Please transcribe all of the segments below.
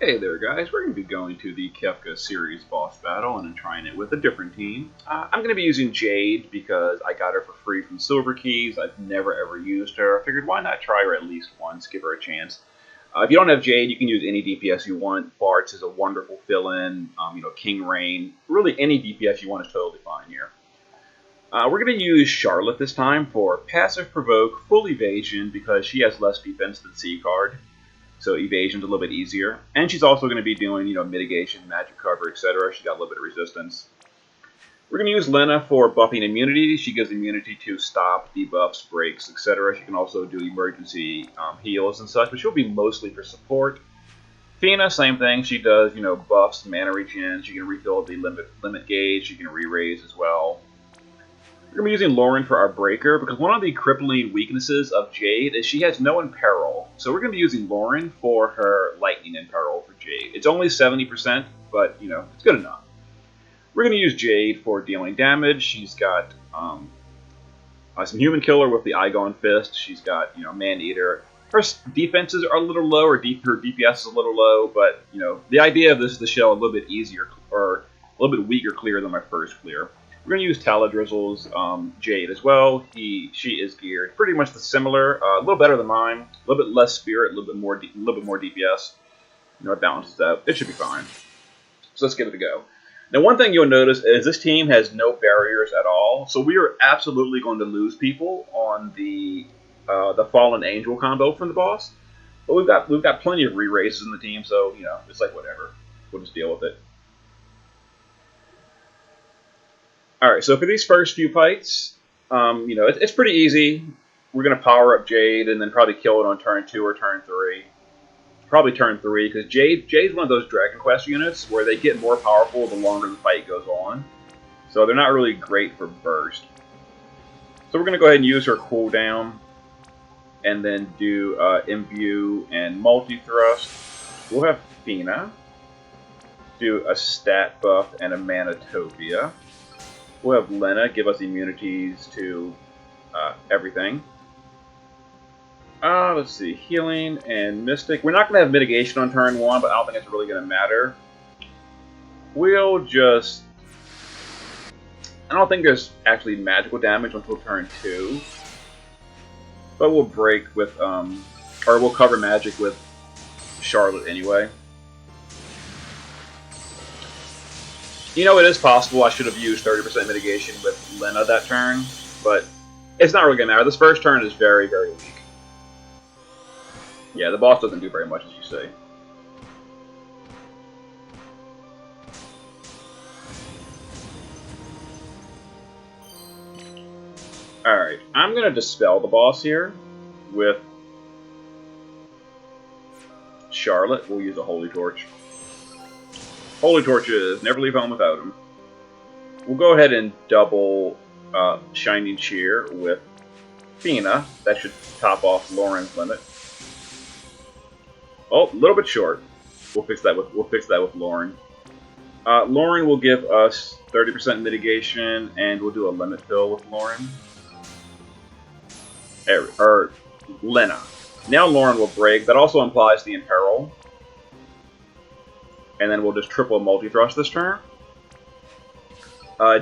Hey there guys, we're going to be going to the Kefka series boss battle and then trying it with a different team. I'm going to be using Jade because I got her for free from Silver Keys. I've never ever used her. I figured why not try her at least once, give her a chance. If you don't have Jade, you can use any DPS you want. Bartz is a wonderful fill-in, King Rain. Really any DPS you want is totally fine here. We're going to use Charlotte this time for Passive Provoke, Full Evasion because she has less defense than C card. So evasion's a little bit easier. And she's also going to be doing, mitigation, magic cover, etc. She's got a little bit of resistance. We're going to use Lena for buffing immunity. She gives immunity to stop, debuffs, breaks, etc. She can also do emergency heals and such, but she'll be mostly for support. Fina, same thing. She does, buffs, mana regen. She can refill the limit gauge. She can re-raise as well. We're going to be using Lauren for our breaker, because one of the crippling weaknesses of Jade is she has no imperil. So we're going to be using Lauren for her lightning imperil for Jade. It's only 70%, but, it's good enough. We're going to use Jade for dealing damage. She's got some Human Killer with the Eyegone Fist. She's got, Man-Eater. Her defenses are a little low, or her DPS is a little low, but, the idea of this is to show a little bit easier, or a little bit weaker clear than my first clear. We're going to use Taladrizzle's Jade as well. She is geared pretty much the similar, a little better than mine, a little bit less spirit, a little bit more DPS. It balances out. It should be fine. So let's give it a go. Now, one thing you'll notice is this team has no barriers at all, so we are absolutely going to lose people on the Fallen Angel combo from the boss. But we've got plenty of re-raises in the team, so it's like whatever. We'll just deal with it. Alright, so for these first few fights, it's pretty easy. We're going to power up Jade and then probably kill it on turn 2 or turn 3. Probably turn 3, because Jade's one of those Dragon Quest units where they get more powerful the longer the fight goes on. So they're not really great for burst. So we're going to go ahead and use her cooldown, and then do Imbue and Multi-Thrust. We'll have Fina do a stat buff and a Manatopia. We'll have Lena give us immunities to everything. Let's see, healing and mystic. We're not going to have mitigation on turn 1, but I don't think it's really going to matter. We'll just... I don't think there's actually magical damage until turn 2. But we'll break with, or we'll cover magic with Charlotte anyway. It is possible I should have used 30% mitigation with Lena that turn, but it's not really going to matter. This first turn is very, very weak. Yeah, the boss doesn't do very much, as you see. Alright, I'm going to dispel the boss here with Charlotte. We'll use a Holy Torch. Holy Torches, never leave home without them. We'll go ahead and double Shining Cheer with Fina. That should top off Lauren's limit. Oh, a little bit short. We'll fix that with Lauren. Lauren will give us 30% mitigation, and we'll do a limit fill with Lauren. Or Lena. Now Lauren will break. That also implies the Imperil. And then we'll just triple multi-thrust this turn.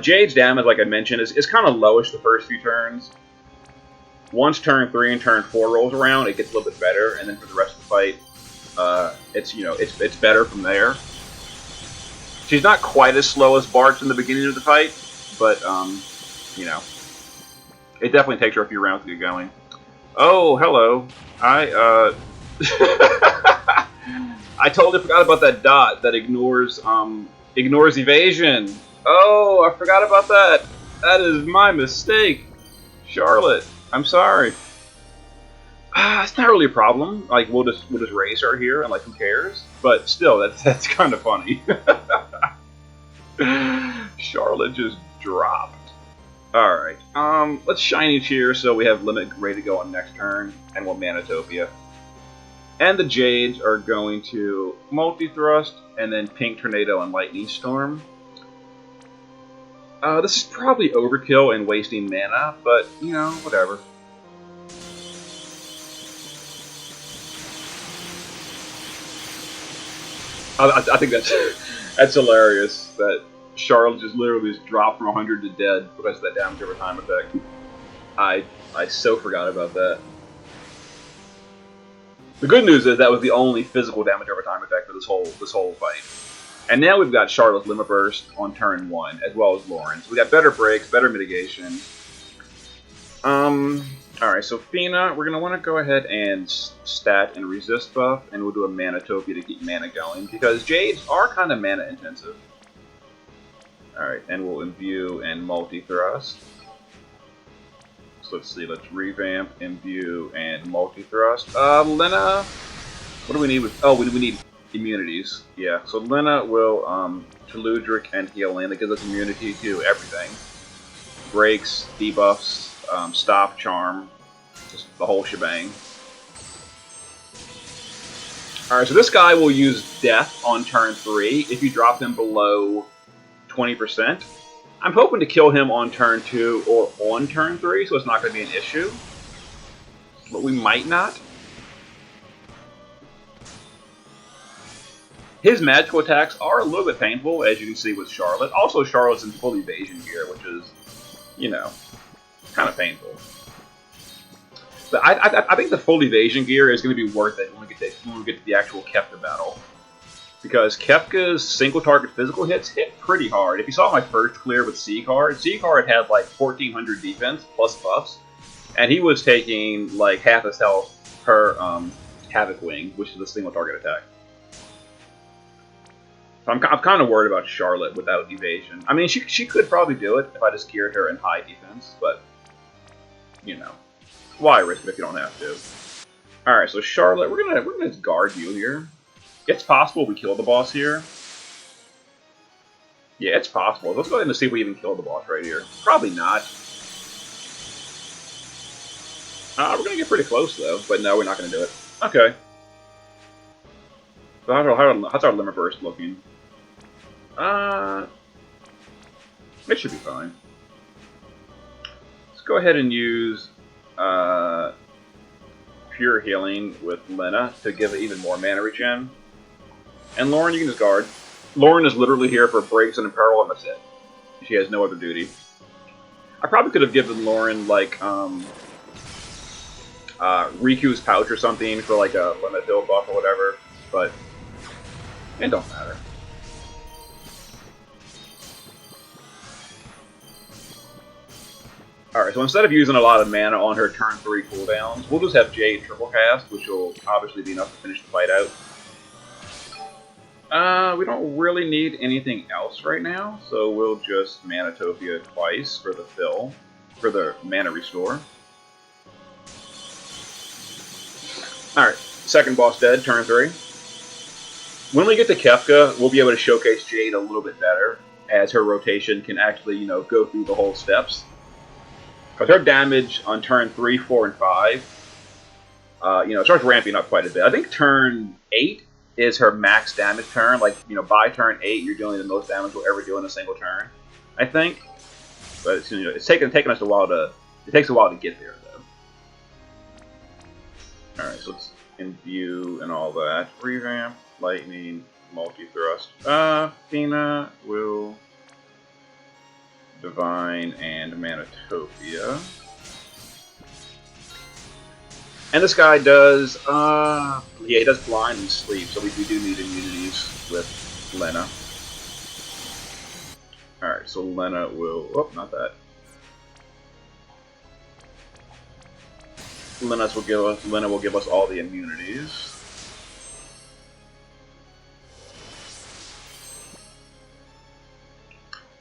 Jade's damage, like I mentioned, is kind of lowish the first few turns. Once turn 3 and turn 4 rolls around, it gets a little bit better, and then for the rest of the fight, it's better from there. She's not quite as slow as Bartz in the beginning of the fight, but it definitely takes her a few rounds to get going. Oh, hello. I totally forgot about that dot that ignores evasion. Oh, I forgot about that. That is my mistake. Charlotte, I'm sorry. It's not really a problem. Like we'll just raise her here, and like who cares? But still, that's kind of funny. Charlotte just dropped. All right. Let's Shiny Cheer so we have limit ready to go on next turn, and we'll Manatopia. And the Jades are going to Multi-Thrust, and then Pink Tornado and Lightning Storm. This is probably overkill and wasting mana, but, whatever. I think that's hilarious. That Charlotte just literally just dropped from 100 to dead because of that damage over time effect. I so forgot about that. The good news is that was the only physical damage over time effect for this whole fight. And now we've got Charlotte's Limit Burst on turn 1, as well as Lauren's. We got better breaks, better mitigation. Alright, so Fina, we're going to want to go ahead and stat and resist buff, and we'll do a Manatopia to keep mana going, because Jades are kind of mana intensive. Alright, and we'll imbue and multi-thrust. So let's see, let's revamp, imbue, and multi-thrust. Lena, what do we need with, oh, we need immunities. Yeah, so Lena will, Teludric and Healing, that gives us immunity to everything. Breaks, debuffs, stop, charm, just the whole shebang. Alright, so this guy will use Death on turn 3 if you drop him below 20%. I'm hoping to kill him on turn 2 or on turn 3, so it's not going to be an issue. But we might not. His magical attacks are a little bit painful, as you can see with Charlotte. Also, Charlotte's in full evasion gear, which is, you know, kind of painful. But I think the full evasion gear is going to be worth it when we get to the actual Kefka battle. Because Kefka's single target physical hits hit pretty hard. If you saw my first clear with C-Card had like 1400 defense plus buffs. And he was taking like half his health per Havoc Wing, which is a single target attack. So I'm kind of worried about Charlotte without evasion. I mean, she could probably do it if I just geared her in high defense, but, you know, why risk it if you don't have to? Alright, so Charlotte, we're gonna just guard you here. It's possible we kill the boss here. Yeah, it's possible. Let's go ahead and see if we even kill the boss right here. Probably not. We're gonna get pretty close though, but no, we're not gonna do it. Okay. So how's our Limit Burst looking? It should be fine. Let's go ahead and use Pure Healing with Lena to give it even more mana regen. And Lauren, you can just guard. Lauren is literally here for breaks and imperil, and that's it. She has no other duty. I probably could have given Lauren, like, Riku's Pouch or something for, like, a limit heal buff or whatever, but it don't matter. Alright, so instead of using a lot of mana on her turn 3 cooldowns, we'll just have Jade triple cast, which will obviously be enough to finish the fight out. We don't really need anything else right now, so we'll just Manatopia twice for the fill, for the mana restore. Alright, second boss dead, turn 3. When we get to Kefka, we'll be able to showcase Jade a little bit better, as her rotation can actually, you know, go through the whole steps. Because her damage on turn 3, 4, and 5, you know, starts ramping up quite a bit. I think turn 8 is her max damage turn. Like, you know, by turn 8, you're doing the most damage we'll ever do in a single turn, I think. But it's, you know, it's taken us a while to. It takes a while to get there, though. All right, so let's imbue and all that. Revamp, lightning, multi-thrust. Fina will Divine and Manatopia. And this guy does, yeah, he does blind and sleep, so we do need immunities with Lena. Alright, so Lena will, oh, not that. Lena will give us all the immunities.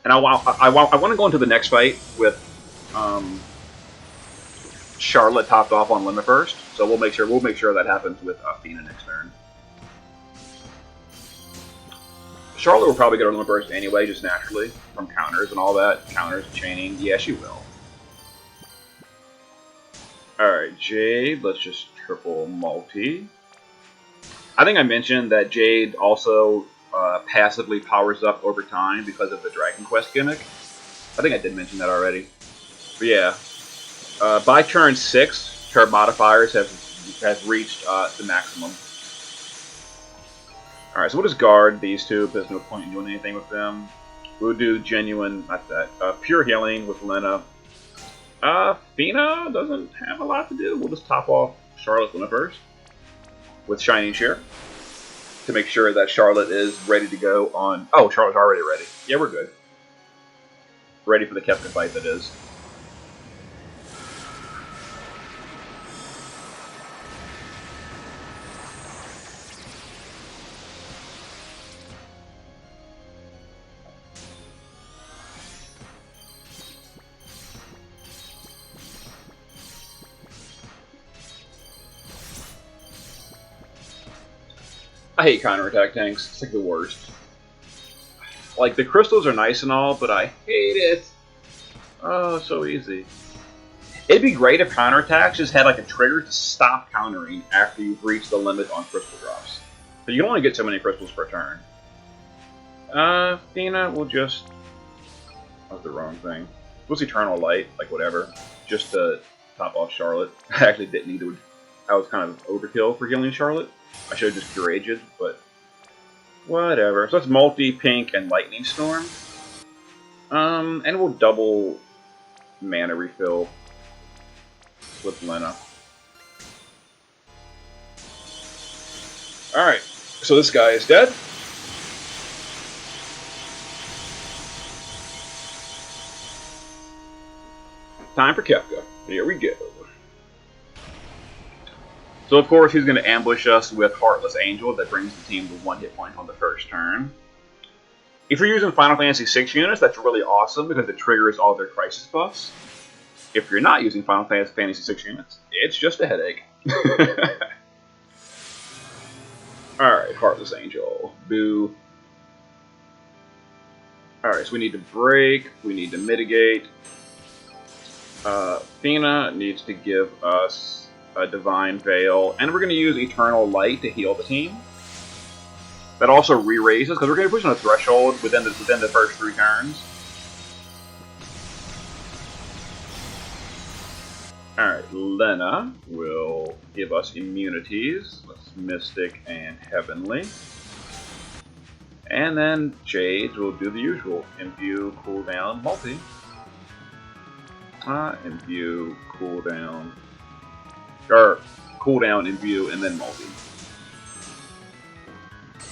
And I want to go into the next fight with Charlotte topped off on Limit Burst, so we'll make sure that happens with Fina next turn. Charlotte will probably get her Limit Burst anyway, just naturally from counters and all that, counters, chaining. Yeah, she will. All right, Jade. Let's just triple multi. I think I mentioned that Jade also passively powers up over time because of the Dragon Quest gimmick. I think I did mention that already. But yeah, by turn 6, her modifiers have reached the maximum. Alright, so we'll just guard these two, because there's no point in doing anything with them. We'll do genuine, not that, pure healing with Lena. Fina doesn't have a lot to do. We'll just top off Charlotte's Lena first with Shining Share to make sure that Charlotte is ready to go on. Oh, Charlotte's already ready. Yeah, we're good. Ready for the Kefka fight, that is. I hate counterattack tanks. It's like the worst. Like, the crystals are nice and all, but I hate it. Oh, so easy. It'd be great if counterattacks just had like a trigger to stop countering after you've reached the limit on crystal drops. But you can only get so many crystals per turn. Fina will just... That was the wrong thing. What's Eternal Light? Like, whatever. Just to top off Charlotte. I actually didn't need to... I was kind of overkill for healing Charlotte. I should have just Pure Aged, but whatever. So that's multi, pink, and lightning storm. And we'll double mana refill with Lena. Alright, so this guy is dead. Time for Kefka. Here we go. So of course he's going to ambush us with Heartless Angel that brings the team to 1 hit point on the first turn. If you're using Final Fantasy VI units, that's really awesome because it triggers all their crisis buffs. If you're not using Final Fantasy VI units, it's just a headache. Alright, Heartless Angel. Boo. Alright, so we need to break, we need to mitigate. Fina needs to give us a Divine Veil, and we're going to use Eternal Light to heal the team. That also re-raises, because we're going to push on a threshold within the first 3 turns. Alright, Lena will give us immunities. Let's Mystic and Heavenly. And then Jade will do the usual. Imbue, cooldown, multi. Imbue, cooldown. Or cooldown, imbue, and then multi.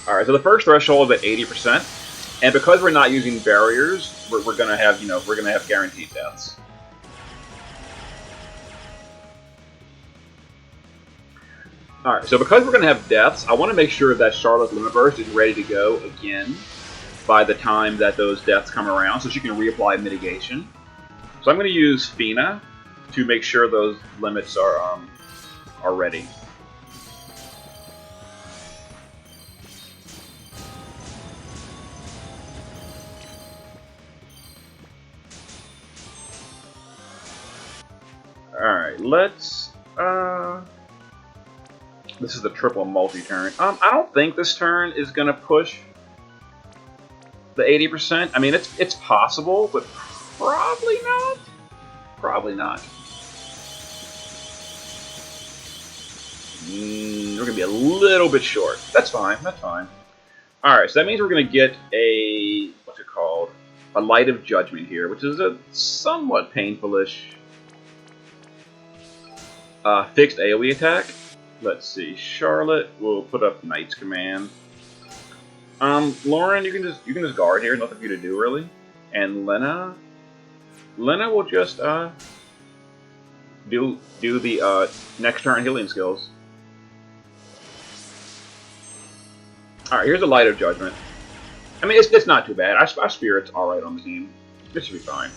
Alright, so the first threshold is at 80%. And because we're not using barriers, we're gonna have, we're gonna have guaranteed deaths. Alright, so because we're gonna have deaths, I want to make sure that Charlotte's Limit Burst is ready to go again by the time that those deaths come around, so she can reapply mitigation. So I'm gonna use Fina to make sure those limits are ready. Alright, let's this is the triple multi-turn. I don't think this turn is gonna push the 80%. I mean it's possible, but probably not. Probably not. We're going to be a little bit short. That's fine. That's fine. Alright, so that means we're going to get a... What's it called? A Light of Judgment here, which is a somewhat painful-ish fixed AoE attack. Let's see. Charlotte will put up Knight's Command. Lauren, you can just guard here. Nothing for you to do, really. And Lena will just do the next turn healing skills. Alright, here's a Light of Judgment. I mean, it's not too bad. Our Spirit's alright on the team. This should be fine.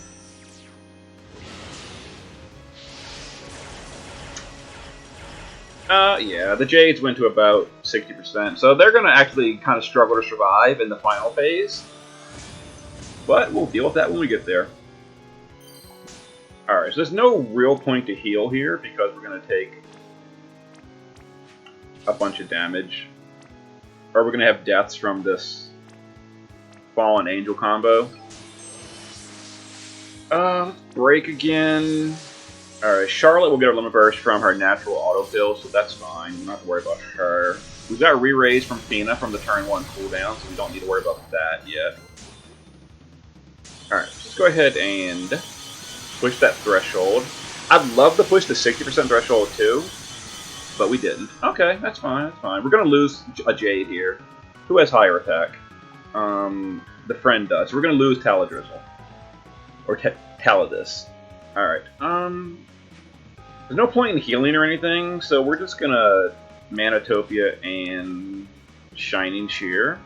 Yeah, the Jades went to about 60%, so they're going to actually kind of struggle to survive in the final phase. But we'll deal with that when we get there. Alright, so there's no real point to heal here, because we're going to take a bunch of damage. Or we're going to have deaths from this Fallen Angel combo. Break again. Alright, Charlotte will get a Limit Burst from her natural autofill, so that's fine. We don't have to worry about her. We've got re-raise from Fina from the turn 1 cooldown, so we don't need to worry about that yet. Alright, let's go ahead and push that threshold. I'd love to push the 60% threshold too, but we didn't. Okay, that's fine, that's fine. We're going to lose a Jade here. Who has higher attack? The friend does. So we're going to lose Taladrizzle. Or Taladis. Alright, there's no point in healing or anything, so we're just going to Manatopia and Shining Shear.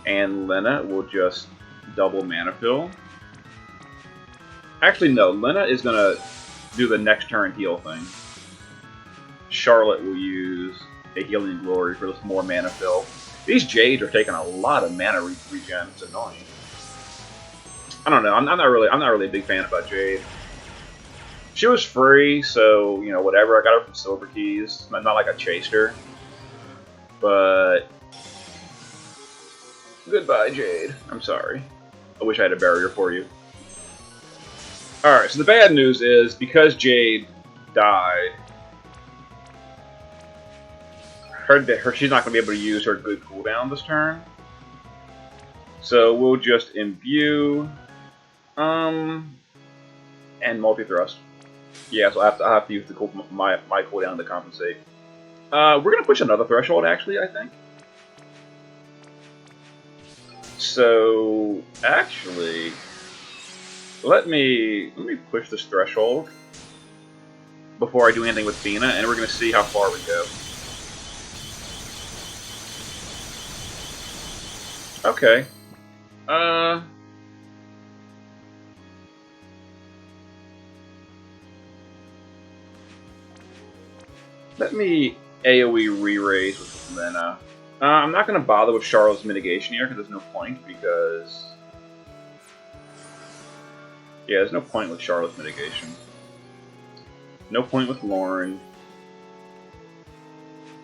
And Lena will just double Mana Pill. Actually, no. Lena is going to do the next turn heal thing. Charlotte will use a Healing Glory for this more Mana Fill. These Jades are taking a lot of mana regen. It's annoying. I don't know. I'm not really a big fan about Jade. She was free, so you know whatever. I got her from Silver Keys. Not like I chased her, but goodbye, Jade. I'm sorry. I wish I had a barrier for you. Alright, so the bad news is, because Jade died, she's not going to be able to use her good cooldown this turn. So we'll just imbue, and multi-thrust. Yeah, so I have to use my cooldown to compensate. We're going to push another threshold, actually, I think. So, actually, let me push this threshold before I do anything with Fina, and we're going to see how far we go. Okay. Let me AoE re-raise with Lena. I'm not going to bother with Charlotte's mitigation here, because there's no point, because... Yeah, there's no point with Charlotte's mitigation. No point with Lauren.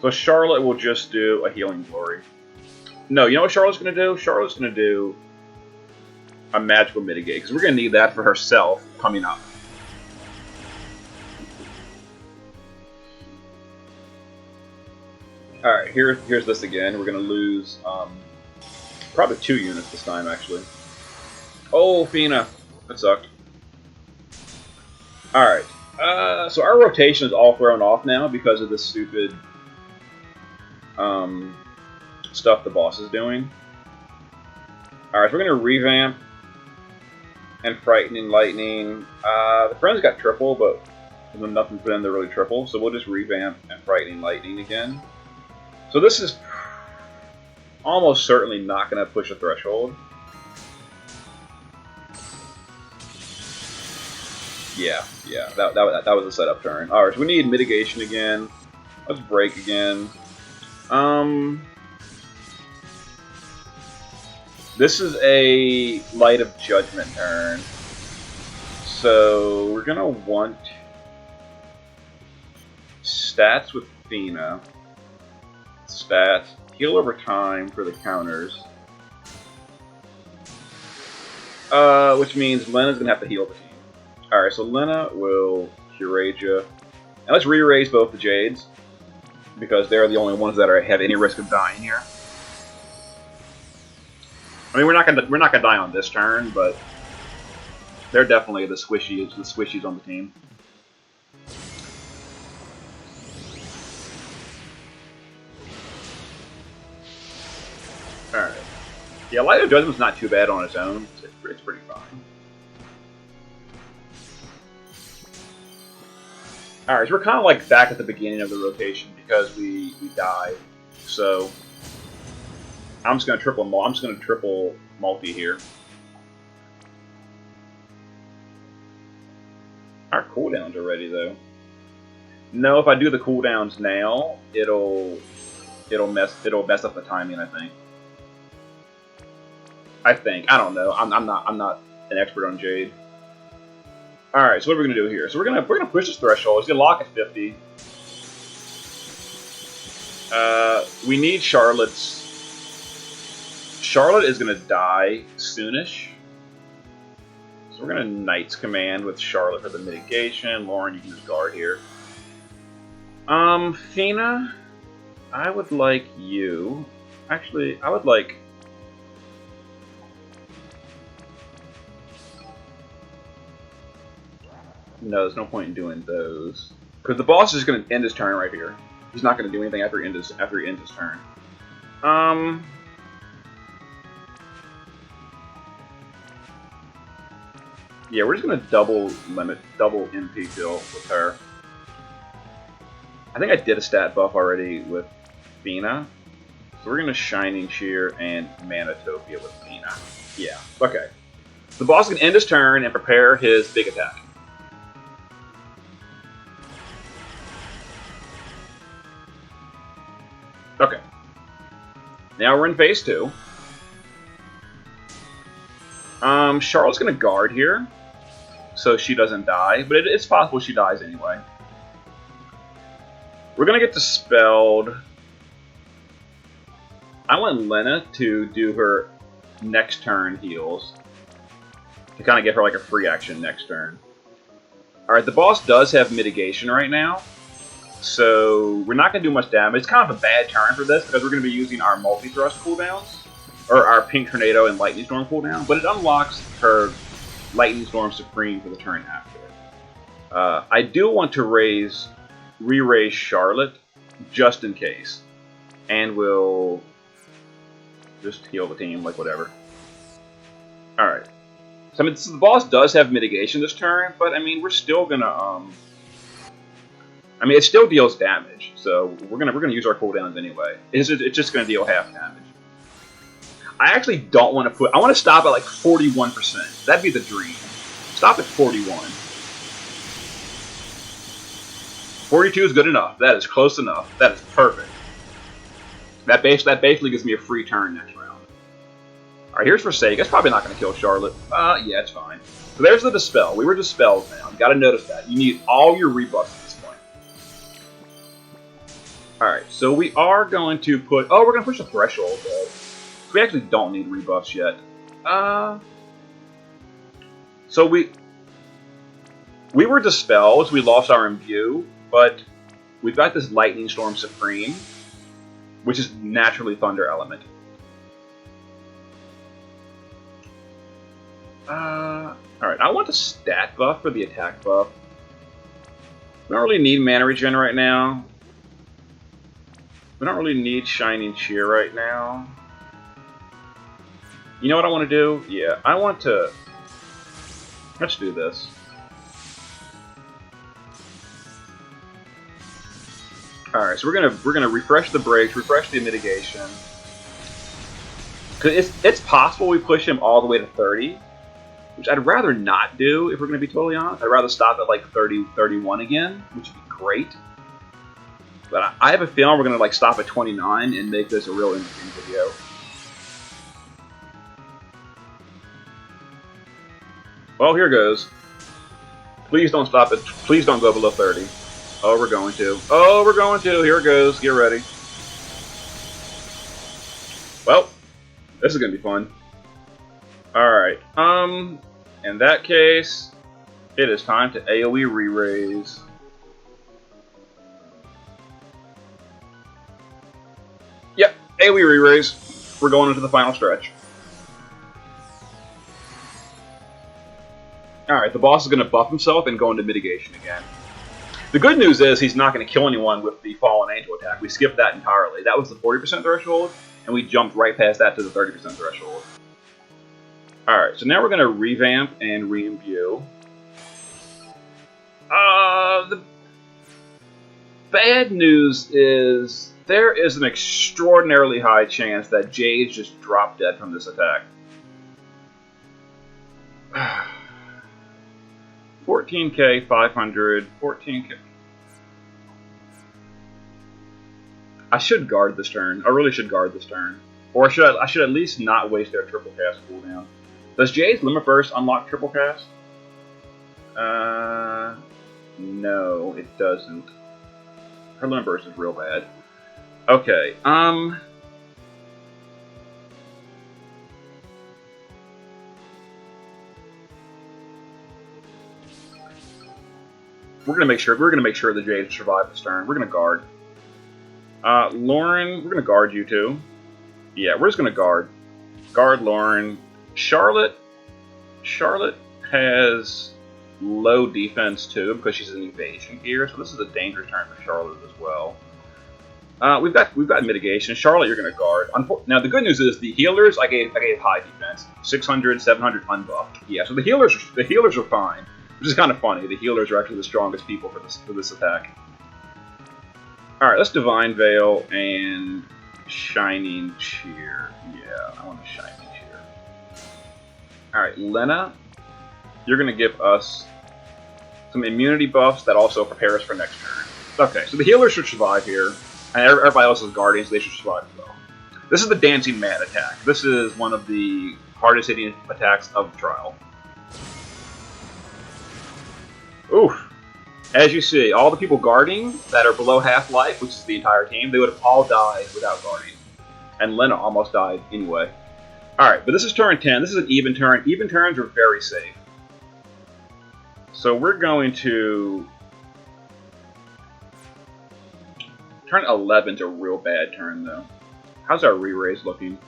So Charlotte will just do a Healing Glory. No, you know what Charlotte's going to do? Charlotte's going to do a Magical Mitigate, because we're going to need that for herself coming up. Alright, here's this again. We're going to lose probably 2 units this time, actually. Oh, Fina. That sucked. Alright, so our rotation is all thrown off now because of this stupid stuff the boss is doing. Alright, so we're going to revamp and Frightening Lightning. The friends got triple, but there's nothing for them to really triple, so we'll just revamp and Frightening Lightning again. So this is almost certainly not going to push a threshold. Yeah, that was a setup turn. Alright, so we need mitigation again. Let's break again. This is a Light of Judgment turn. So we're gonna want stats with Fina. Stats. Heal over time for the counters. Which means Lena's gonna have to heal the team. Alright, so Lena will Curaja. And let's re-raise both the Jades, because they're the only ones that have any risk of dying here. I mean, we're not gonna die on this turn, but they're definitely the squishies on the team. Alright. Yeah, Light of Judgment's not too bad on its own. It's pretty fine. Alright, so we're kind of like back at the beginning of the rotation because we died. So I'm just gonna triple multi here. Our cooldowns are ready though. No, if I do the cooldowns now, it'll mess up the timing, I think. I don't know. I'm not an expert on Jade. Alright, so what are we gonna do here? So we're gonna push this threshold. It's gonna lock at 50. We need Charlotte's. Charlotte is gonna die soonish. So we're gonna Knight's Command with Charlotte for the mitigation. Lauren, you can just guard here. Fina. I would like you. Actually, I would like. No, there's no point in doing those because the boss is going to end his turn right here. He's not going to do anything after he ends his turn. Yeah, we're just going to double MP kill with her. I think I did a stat buff already with Fina. So we're going to Shining Cheer and Manatopia with Fina. Yeah, okay. The boss can end his turn and prepare his big attack. Okay. Now we're in phase 2. Charlotte's going to guard here, so she doesn't die, but it's possible she dies anyway. We're going to get dispelled. I want Lena to do her next turn heals to kind of give her like a free action next turn. Alright, the boss does have mitigation right now, so we're not going to do much damage. It's kind of a bad turn for this because we're going to be using our multi-thrust cooldowns, or our Pink Tornado and Lightning Storm cooldown, but it unlocks her Lightning Storm Supreme for the turn after. I do want to re-raise Charlotte just in case, and we'll just heal the team, like whatever. Alright. So, I mean, the boss does have mitigation this turn, but, I mean, we're still gonna, I mean, it still deals damage, so we're gonna use our cooldowns anyway. It's just gonna deal half damage. I actually don't want to put... I want to stop at, like, 41%. That'd be the dream. Stop at 41. 42 is good enough. That is close enough. That is perfect. That basically gives me a free turn next round. Alright, here's Forsake. That's probably not going to kill Charlotte. Yeah, it's fine. So there's the Dispel. We were dispelled now. You got to notice that. You need all your rebuffs at this point. Alright, so we are going to put... Oh, we're going to push the Threshold, though. We actually don't need rebuffs yet. So we were dispelled, so we lost our imbue, but we've got this Lightning Storm Supreme, which is naturally Thunder Element. Alright, I want the stat buff for the attack buff. We don't really need Mana Regen right now. We don't really need Shining Cheer right now. You know what I want to do? Yeah, I want to... Let's do this. Alright, so we're gonna refresh the brakes, refresh the mitigation. Cause it's possible we push him all the way to 30, which I'd rather not do if we're gonna be totally honest. I'd rather stop at like 30, 31 again, which would be great. But I have a feeling we're gonna like stop at 29 and make this a real interesting video. Well, here goes. Please don't stop it. Please don't go below 30. Oh, we're going to. Oh, we're going to. Here it goes. Get ready. Well, this is going to be fun. Alright. In that case, it is time to AoE re-raise. Yep, AoE re-raise. We're going into the final stretch. Alright, the boss is going to buff himself and go into mitigation again. The good news is he's not going to kill anyone with the Fallen Angel attack. We skipped that entirely. That was the 40% threshold, and we jumped right past that to the 30% threshold. Alright, so now we're going to revamp and re-imbue. The bad news is there is an extraordinarily high chance that Jade just dropped dead from this attack. 14k, 500, 14k. I should guard this turn. I really should guard this turn. Or I should at least not waste their triple cast cooldown. Does Jade's Limit Burst unlock triple cast? No, it doesn't. Her Limit Burst is real bad. Okay, we're gonna make sure the Jade survive this turn. We're gonna guard. Lauren, we're gonna guard you too. Yeah, we're just gonna guard Lauren. Charlotte has low defense too because she's an evasion gear, so this is a dangerous turn for Charlotte as well. We've got mitigation. Charlotte, you're gonna guard. Now the good news is the healers I gave high defense, 600, 700 unbuffed. Yeah, so the healers are fine, which is kind of funny. The healers are actually the strongest people for this attack. All right, let's Divine Veil and Shining Cheer. Yeah, I want a Shining Cheer. All right, Lena, you're gonna give us some immunity buffs that also prepare us for next turn. Okay, so the healers should survive here. And everybody else is guardians, they should survive as well. This is the Dancing Mad attack. This is one of the hardest hitting attacks of the trial. Oof. As you see, all the people guarding that are below half life, which is the entire team, they would have all died without guarding. And Lena almost died anyway. Alright, but this is turn 10. This is an even turn. Even turns are very safe. So we're going to... Turn 11's a real bad turn, though. How's our re-raise looking?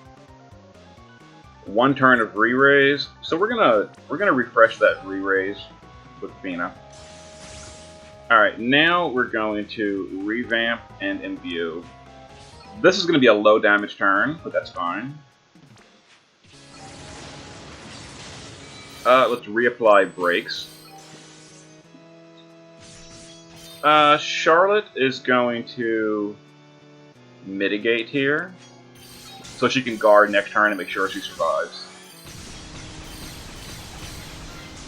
One turn of re-raise. So we're gonna refresh that re-raise with Fina. Alright, now we're going to revamp and imbue. This is gonna be a low damage turn, but that's fine. Let's reapply brakes. Charlotte is going to mitigate here, so she can guard next turn and make sure she survives.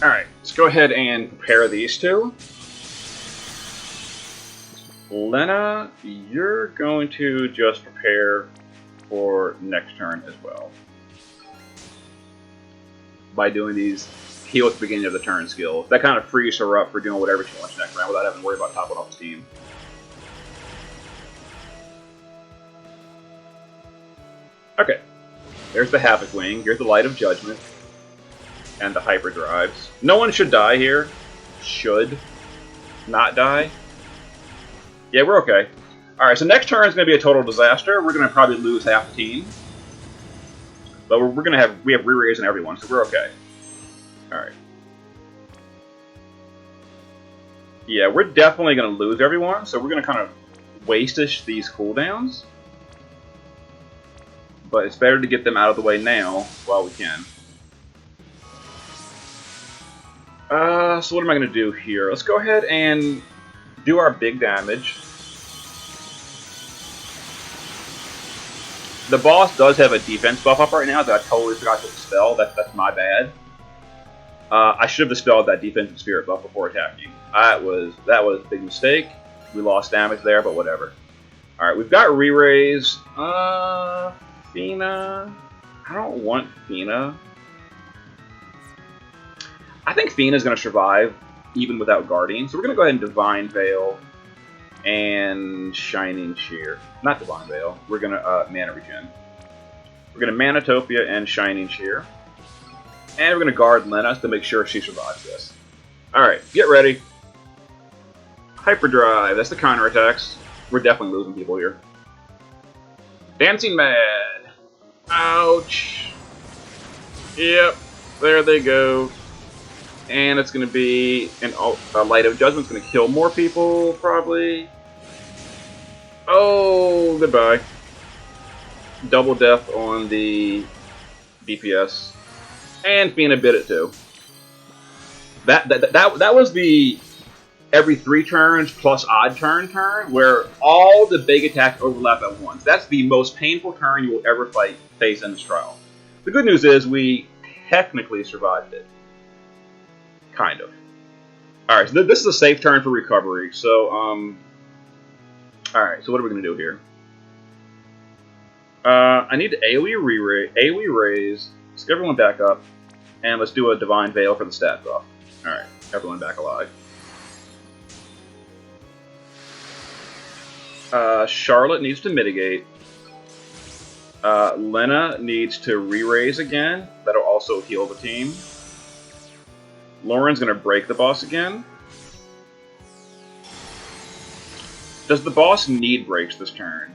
Alright, let's go ahead and prepare these two. Lena, you're going to just prepare for next turn as well. By doing these heal at the beginning of the turn skills. That kind of frees her up for doing whatever she wants next round without having to worry about topping off the team. Okay. There's the Havoc Wing. Here's the Light of Judgment. And the Hyperdrives. No one should die here. Should not die. Yeah, we're okay. Alright, so next turn is going to be a total disaster. We're going to probably lose half the team. But we have re-raise on everyone, so we're okay. Alright. Yeah, we're definitely going to lose everyone, so we're going to kind of waste-ish these cooldowns. But it's better to get them out of the way now while we can. So what am I going to do here? Let's go ahead and do our big damage. The boss does have a defense buff up right now that I totally forgot to dispel. That's my bad. I should have dispelled that defensive spirit buff before attacking. That was a big mistake. We lost damage there, but whatever. Alright, we've got re-raise. Fina. I don't want Fina. I think Fina's going to survive even without guarding. So we're going to go ahead and Divine Veil and Shining Cheer. Not Divine Veil. We're going to Mana Regen. We're going to Manatopia and Shining Cheer. And we're going to guard Lena to make sure she survives this. Alright, get ready. Hyperdrive. That's the counterattacks. We're definitely losing people here. Dancing Mad. Ouch. Yep. There they go. And it's going to be a Light of Judgment's going to kill more people, probably. Oh, goodbye. Double death on the DPS. And Fina bit it too. That was the every 3 turns plus odd turn where all the big attacks overlap at once. That's the most painful turn you will ever face in this trial. The good news is we technically survived it. Kind of. Alright, so this is a safe turn for recovery. So, alright, so what are we going to do here? I need to AoE raise. Let's get everyone back up. And let's do a Divine Veil for the stat buff. Alright, everyone back alive. Charlotte needs to mitigate. Lena needs to re-raise again. That'll also heal the team. Lauren's going to break the boss again. Does the boss need breaks this turn?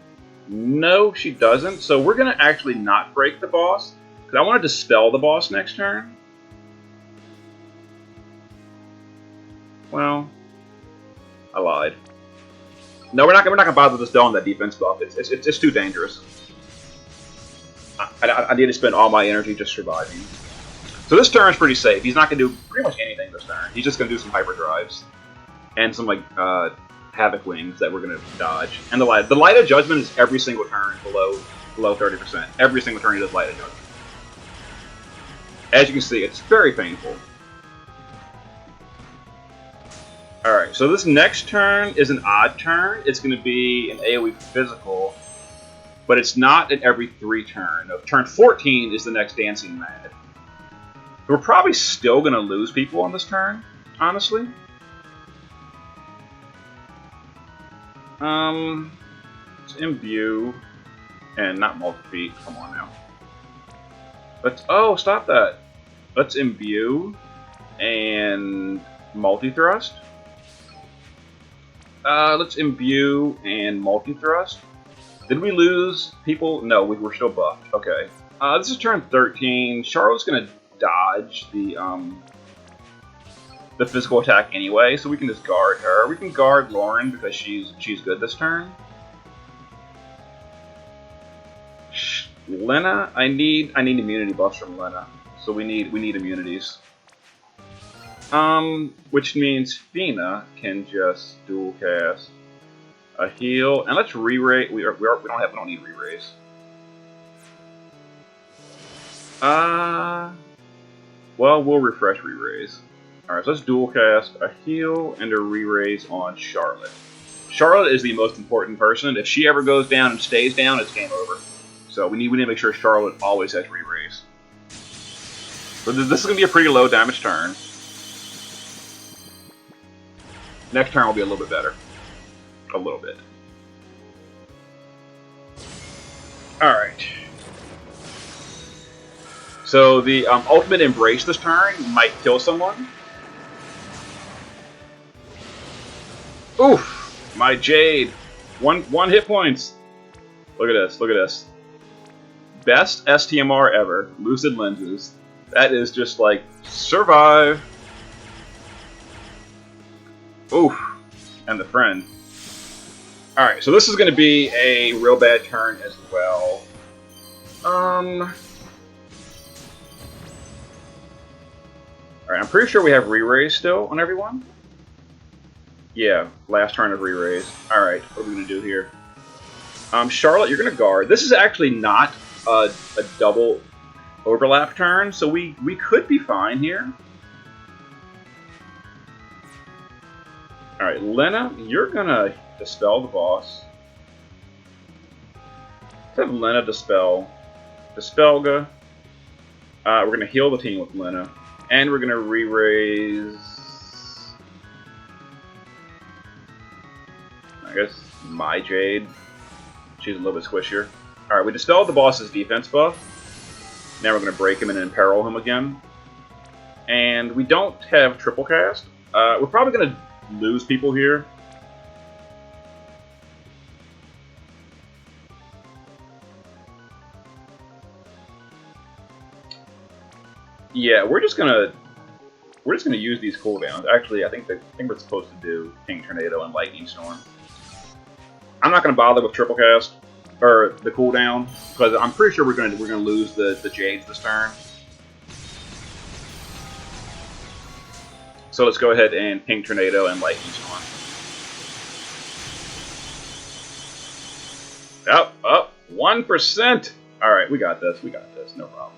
No, she doesn't. So we're going to actually not break the boss. Because I want to dispel the boss next turn. Well, I lied. No, we're not gonna bother dispelling that defense buff. It's too dangerous. I need to spend all my energy just surviving. So this turn is pretty safe. He's not gonna do pretty much anything this turn. He's just gonna do some hyperdrives and some like havoc wings that we're gonna dodge. And the light of judgment is every single turn below 30%. Every single turn he does light of judgment. As you can see, it's very painful. Alright, so this next turn is an odd turn. It's going to be an AoE physical, but it's not an every 3 turn. No, turn 14 is the next Dancing Mad. We're probably still going to lose people on this turn, honestly. Let's imbue, and not multi-feet. Come on now. Oh, stop that. Let's imbue and multi-thrust. Let's imbue and multi-thrust. Did we lose people? No, we were still buffed. Okay. This is turn 13. Charlotte's gonna dodge the physical attack anyway, so we can just guard her. We can guard Lauren because she's good this turn. Lena, I need immunity buffs from Lena, so we need immunities. Which means Fina can just dual cast a heal, and let's re-raise. We don't need re-raise. Well, we'll refresh re-raise. All right, so let's dual cast a heal and a re-raise on Charlotte. Charlotte is the most important person. If she ever goes down and stays down, it's game over. So we need to make sure Charlotte always has re-raise. So this is gonna be a pretty low damage turn. Next turn will be a little bit better. A little bit. Alright. So the ultimate embrace this turn might kill someone. Oof! My Jade. One hit points. Look at this, look at this. Best STMR ever. Lucid Lenses. That is just like, survive. Oof, and the friend. Alright, so this is going to be a real bad turn as well. Alright, I'm pretty sure we have re-raise still on everyone. Yeah, last turn of re-raise. Alright, what are we going to do here? Charlotte, you're going to guard. This is actually not a double overlap turn, so we could be fine here. Alright, Lena, you're gonna dispel the boss. Let's have Lena dispel. Dispelga. We're gonna heal the team with Lena. And we're gonna re-raise... I guess my Jade. She's a little bit squishier. Alright, we dispelled the boss's defense buff. Now we're gonna break him and imperil him again. And we don't have triple cast. We're probably gonna lose people here. Yeah, we're just gonna use these cooldowns. Actually, I think we're supposed to do King Tornado and Lightning Storm. I'm not gonna bother with triple cast or the cooldown because I'm pretty sure we're gonna lose the Jades this turn. So let's go ahead and Pink Tornado and Lightning Storm. Up, 1%! Alright, we got this, no problem.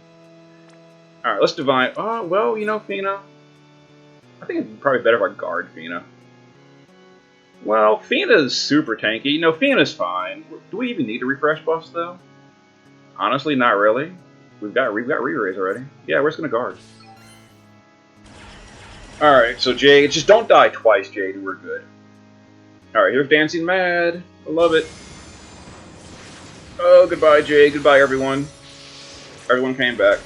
Alright, let's divine. Oh, well, you know, Fina. I think it'd probably better if I guard Fina. Well, Fina's super tanky. No, Fina's fine. Do we even need to refresh buffs, though? Honestly, not really. We've got re-raise already. Yeah, we're just gonna guard. Alright, so Jade, just don't die twice, Jade, and we're good. Alright, here's Dancing Mad. I love it. Oh, goodbye, Jade. Goodbye, everyone. Everyone came back.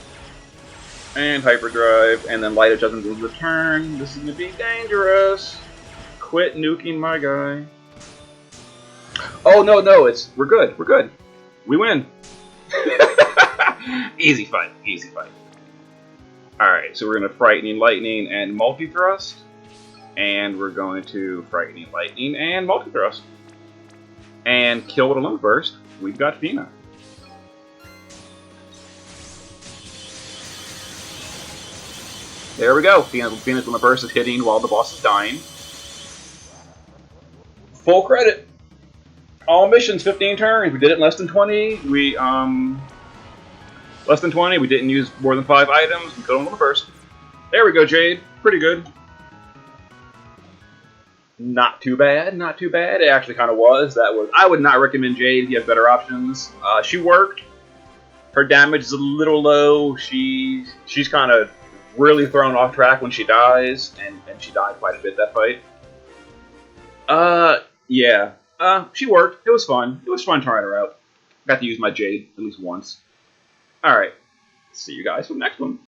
And Hyperdrive, and then Light of Judgment will return. This is going to be dangerous. Quit nuking my guy. Oh no, no, we're good. We're good. We win. Easy fight. Easy fight. All right, so we're gonna frightening lightning and multi thrust, and we're going to frightening lightning and multi thrust, and kill with a limit burst. We've got Fina. There we go. Fina's limit burst is hitting while the boss is dying. Full credit. All missions, 15 turns. We did it in less than 20. Less than 20. We didn't use more than 5 items. We killed him on the first. There we go, Jade. Pretty good. Not too bad. Not too bad. It actually kind of was. I would not recommend Jade if you have better options. She worked. Her damage is a little low. She's kind of really thrown off track when she dies, and she died quite a bit that fight. Yeah. She worked. It was fun. It was fun trying her out. Got to use my Jade at least once. Alright. See you guys for the next one.